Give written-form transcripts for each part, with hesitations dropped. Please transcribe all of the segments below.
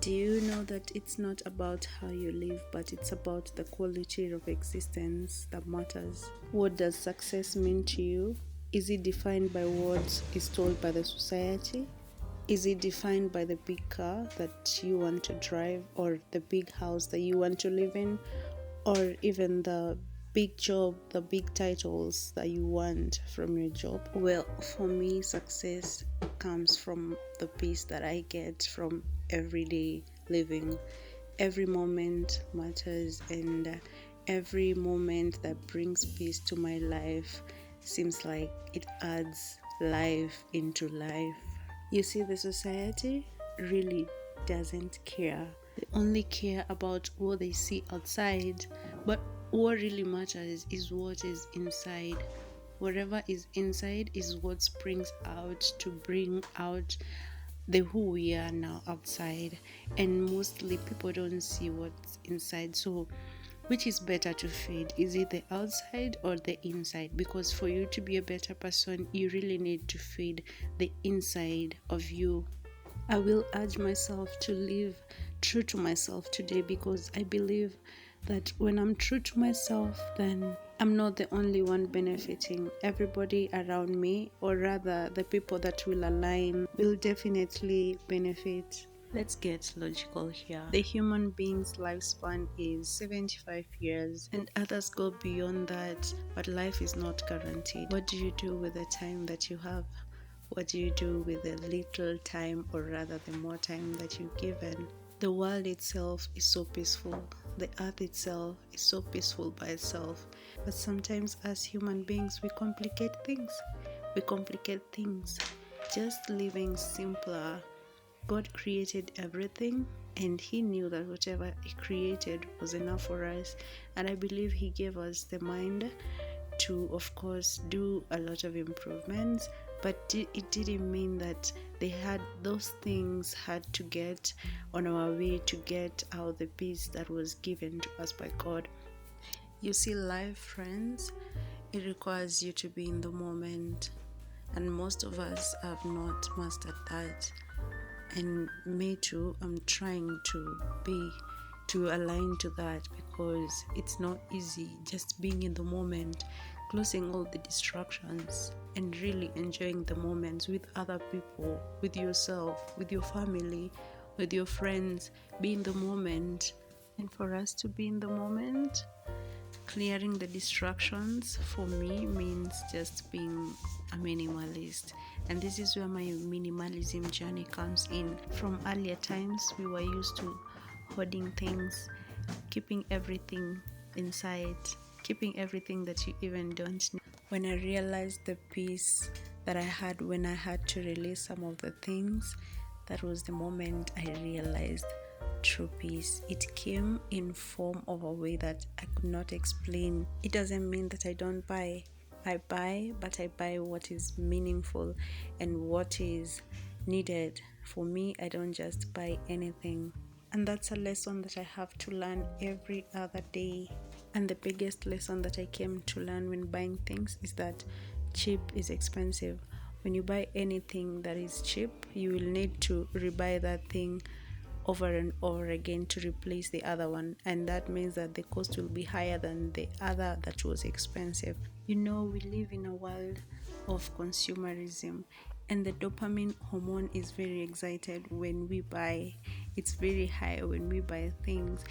Do you know that it's not about how you live, but it's about the quality of existence that matters? What does success mean to you? Is it defined by what is told by the society? Is it defined by the big car that you want to drive, or the big house that you want to live in, or even the big job, the big titles that you want from your job? Well, for me, success comes from the peace that I get from everyday living. Every moment matters, and every moment that brings peace to my life seems like it adds life into life. You see, the society really doesn't care. They only care about what they see outside, but what really matters is what is inside. Whatever is inside is what springs out to bring out the who we are now outside, and mostly people don't see what's inside. So which is better to feed? Is it the outside or the inside? Because for you to be a better person, you really need to feed the inside of you. I will urge myself to live true to myself today, because I believe that when I'm true to myself, then I'm not the only one benefiting. Everybody around me, or rather the people that will align, will definitely benefit. Let's get logical here. The human being's lifespan is 75 years, and others go beyond that, but life is not guaranteed. What do you do with the time that you have? What do you do with the little time, or rather the more time that you're given? The world itself is so peaceful. The earth itself is so peaceful by itself. But sometimes as human beings, we complicate things. Just living simpler. God created everything, and He knew that whatever He created was enough for us. And I believe He gave us the mind to, of course, do a lot of improvements, but it didn't mean that those things had to get on our way to get out the peace that was given to us by God. You see, life, friends, it requires you to be in the moment, and most of us have not mastered that. And me too, I'm trying to align to that, because it's not easy just being in the moment, closing all the distractions, and really enjoying the moments with other people, with yourself, with your family, with your friends. Be in the moment. And for us to be in the moment, clearing the distractions for me means just being a minimalist. And this is where my minimalism journey comes in. From earlier times, we were used to hoarding things, keeping everything inside, keeping everything that you even don't need. When I realized the peace that I had when I had to release some of the things, that was the moment I realized true peace. It came in form of a way that I could not explain. It doesn't mean that I don't buy. I buy, but I buy what is meaningful and what is needed. For me, I don't just buy anything. And that's a lesson that I have to learn every other day. And the biggest lesson that I came to learn when buying things is that cheap is expensive. When you buy anything that is cheap, you will need to rebuy that thing over and over again to replace the other one, and that means that the cost will be higher than the other that was expensive. You know, we live in a world of consumerism, and the dopamine hormone is very excited when we buy. It's very high when we buy things,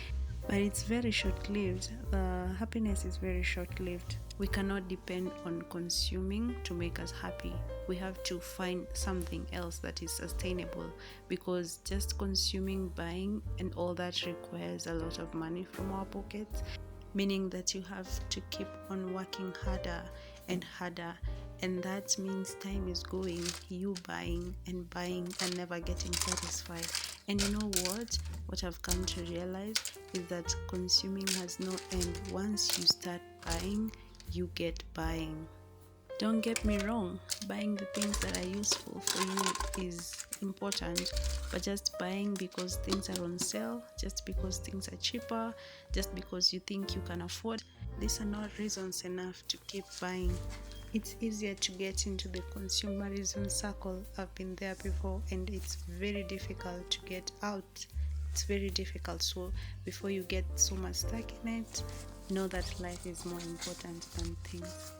but it's very short-lived. The happiness is very short-lived. We cannot depend on consuming to make us happy. We have to find something else that is sustainable, because just consuming, buying, and all that requires a lot of money from our pockets, meaning that you have to keep on working harder and harder, and that means time is going, you buying and never getting satisfied. And you know what I've come to realize is that consuming has no end. Once you start buying, you get buying. Don't get me wrong, buying the things that are useful for you is important, but just buying because things are on sale, just because things are cheaper, just because you think you can afford, these are not reasons enough to keep buying. It's easier to get into the consumerism circle. I've been there before, and it's very difficult to get out. it's very difficult. So before you get so much stuck in it, know that life is more important than things.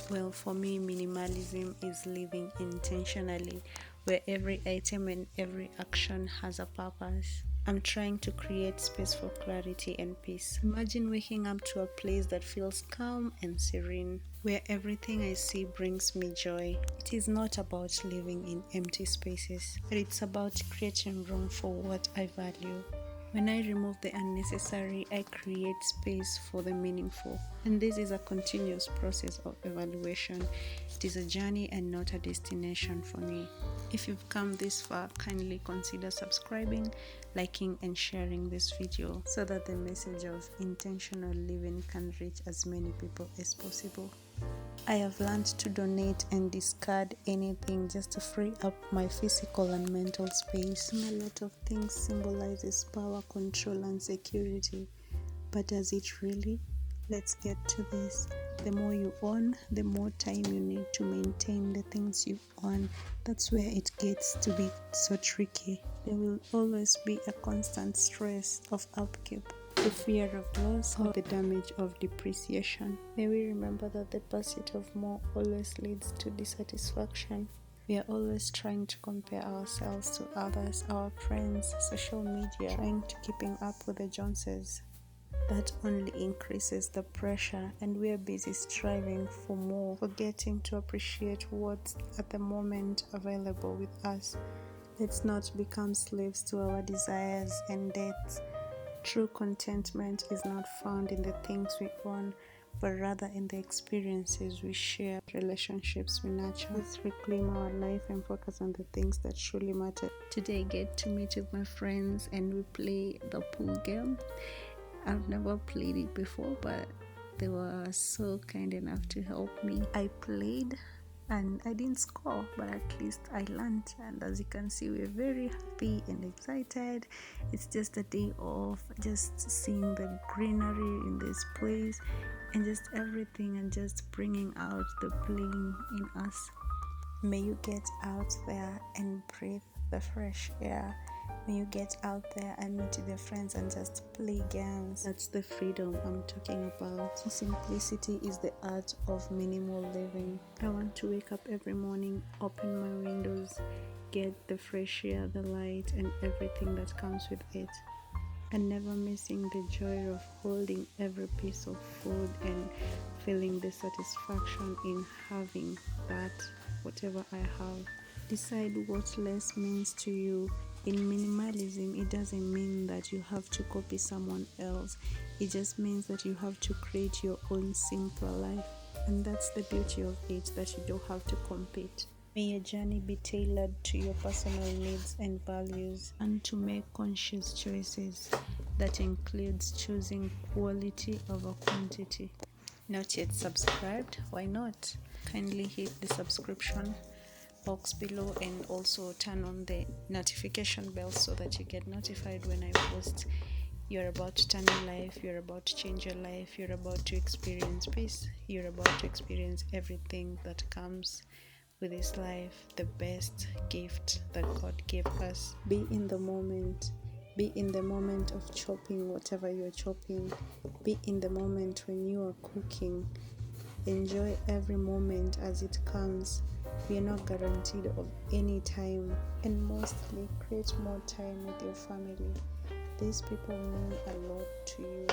Well, for me, minimalism is living intentionally, where every item and every action has a purpose. I'm trying to create space for clarity and peace. Imagine waking up to a place that feels calm and serene, where everything I see brings me joy. It is not about living in empty spaces, but it's about creating room for what I value. When I remove the unnecessary, I create space for the meaningful. And this is a continuous process of evaluation. It is a journey and not a destination for me. If you've come this far, kindly consider subscribing, liking, and sharing this video so that the message of intentional living can reach as many people as possible. I have learned to donate and discard anything just to free up my physical and mental space. A lot of things symbolizes power, control, and security. But does it really? Let's get to this. The more you own, the more time you need to maintain the things you own. That's where it gets to be so tricky. There will always be a constant stress of upkeep, the fear of loss, or the damage of depreciation. May we remember that the pursuit of more always leads to dissatisfaction. We are always trying to compare ourselves to others, our friends, social media, trying to keeping up with the Joneses. That only increases the pressure, and we are busy striving for more, forgetting to appreciate what's at the moment available with us. Let's not become slaves to our desires and debts. True contentment is not found in the things we own, but rather in the experiences we share, relationships we nurture. Let's reclaim our life and focus on the things that truly matter. Today I get to meet with my friends and we play the pool game. I've never played it before, but they were so kind enough to help me. I played and I didn't score, but at least I learned. And as you can see, we're very happy and excited. It's just a day off, just seeing the greenery in this place and just everything, and just bringing out the playing in us. May you get out there and breathe the fresh air. When you get out there and meet your friends and just play games, that's the freedom I'm talking about. Simplicity is the art of minimal living. I want to wake up every morning, open my windows, get the fresh air, the light, and everything that comes with it, and never missing the joy of holding every piece of food and feeling the satisfaction in having that, whatever I have. Decide what less means to you. In minimalism, it doesn't mean that you have to copy someone else. It just means that you have to create your own simpler life. And that's the beauty of it, that you don't have to compete. May your journey be tailored to your personal needs and values, and to make conscious choices that includes choosing quality over quantity. Not yet subscribed? Why not? Kindly hit the subscription box below and also turn on the notification bell so that you get notified when I post. You're about to turn your life, you're about to change your life, you're about to experience peace, you're about to experience everything that comes with this life, the best gift that God gave us. Be in the moment. Be in the moment of chopping whatever you're chopping. Be in the moment when you are cooking. Enjoy every moment as it comes. We are not guaranteed of any time, and mostly create more time with your family. These people mean a lot to you.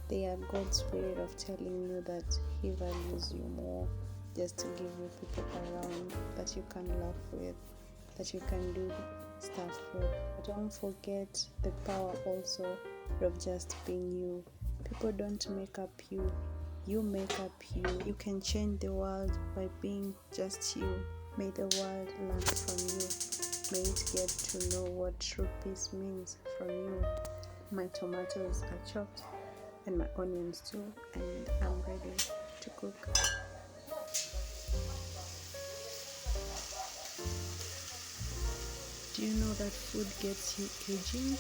They are God's way of telling you that He values you more, just to give you people around that you can laugh with, that you can do stuff with. But don't forget the power also of just being you. People don't make up you. You make up you. You can change the world by being just you. May the world learn from you. May it get to know what true peace means from you. My tomatoes are chopped and my onions too, and I'm ready to cook. Do you know that food gets you aging?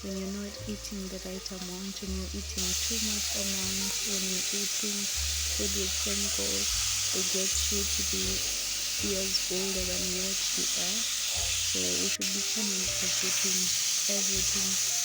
When you're not eating the right amount, when you're eating too much amount, when you're eating food with chemicals, they get you to be years older than what you are. So we should be turning everything everything.